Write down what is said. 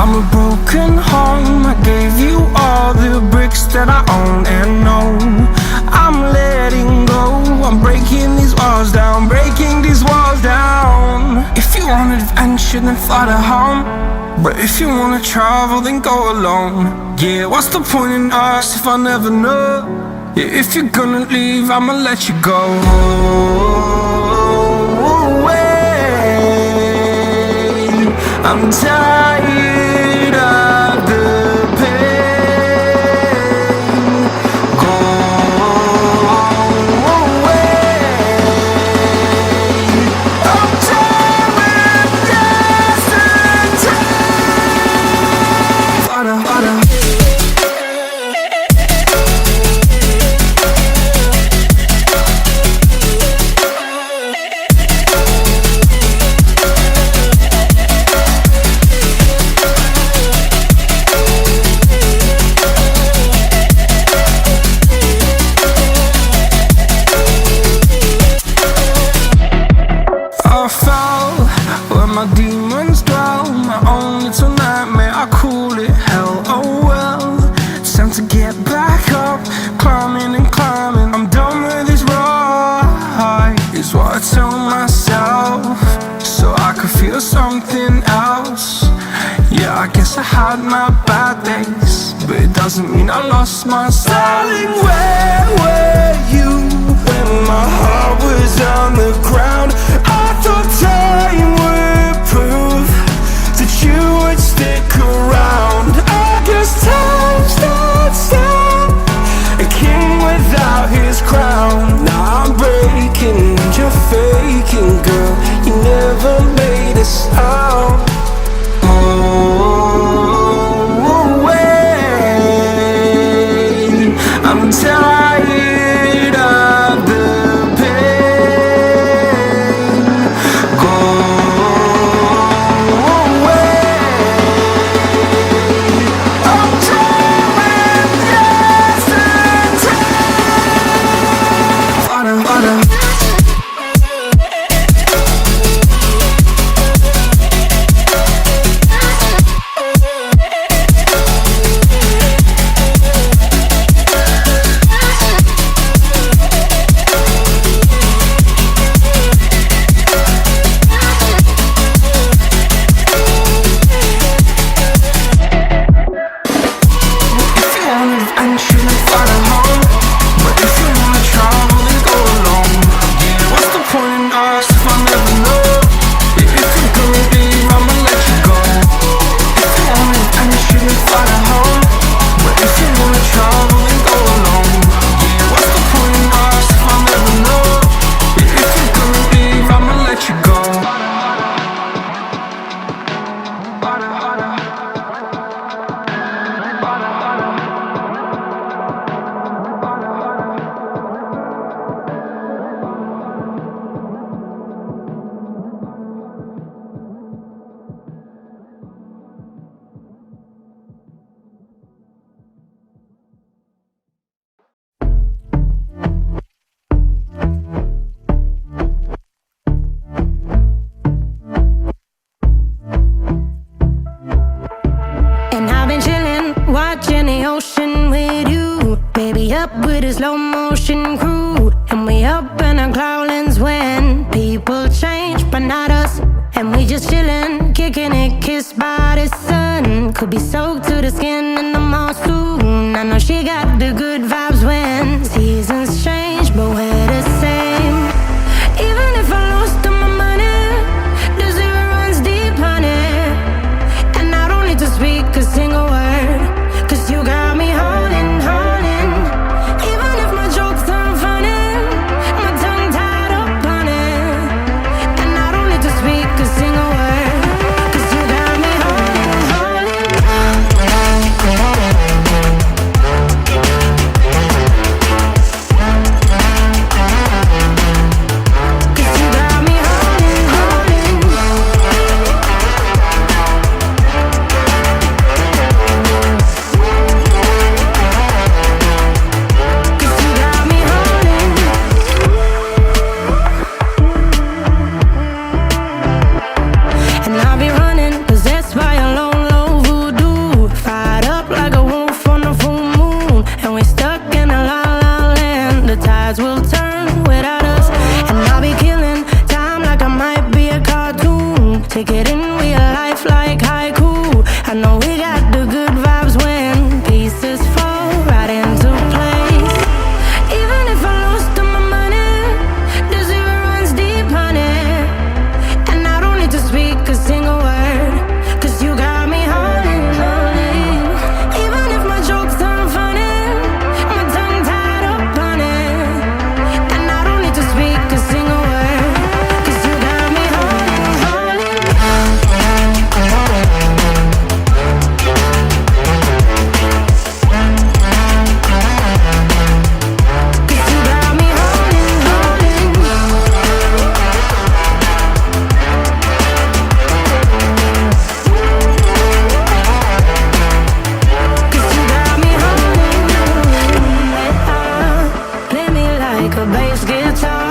I'm a broken home. I gave you all the bricks that I own and know. I'm letting go. I'm breaking these walls down, breaking these walls down. If you want adventure, then fly to home. But if you wanna travel, then go alone. Yeah, what's the point in us if I never know? Yeah, if you're gonna leave, I'ma let you go. I'm tired of the pain. Go away. I'm tired of yesterday. Harder, harder. I fell where my demons dwell. My own little nightmare, I call it hell. Oh well, it's time to get back up. Climbing and climbing, I'm done with this ride, is what I tell myself, so I could feel something else. Yeah, I guess I had my bad days, but it doesn't mean I lost my style. Darling, where were you when my heart was on the ground? I thought time would prove that you would stick around. I guess time stood still, a king without his crown. Now I'm breaking and you're faking, girl. You never made a sound. Oh, wait, I'm tired of the pain. Go away. I'm tired of yesterday. Harder, harder. Watching the ocean with you, baby, up with a slow motion crew. And we up in our cloudlands when people change, but not us. And we just chillin', kicking it, kissed by the sun. Could be soaked to the skin in the monsoon. I know she got the good vibes when seasons change, but we're the same. Even if I lost all my money, the zero runs deep, honey. And I don't need to speak a single word, 'cause you got me holding, holding. Even if my jokes aren't funny, my tongue tied up on it. And I don't need to speak a single word, 'cause you got me holding, holding. Take it in real life like haiku. I know we got the good vibes when pieces fall right into place. Even if I lost all my money, the zero runs deep, honey. And I don't need to speak a single word, 'cause you got me holding, holding. Even if my jokes aren't funny, my tongue tied up on it. And I don't need to speak a single word, 'cause you got me holding, holding. 'Cause you got me holding, holding. 'Cause you got me holding. Play me like a bass guitar.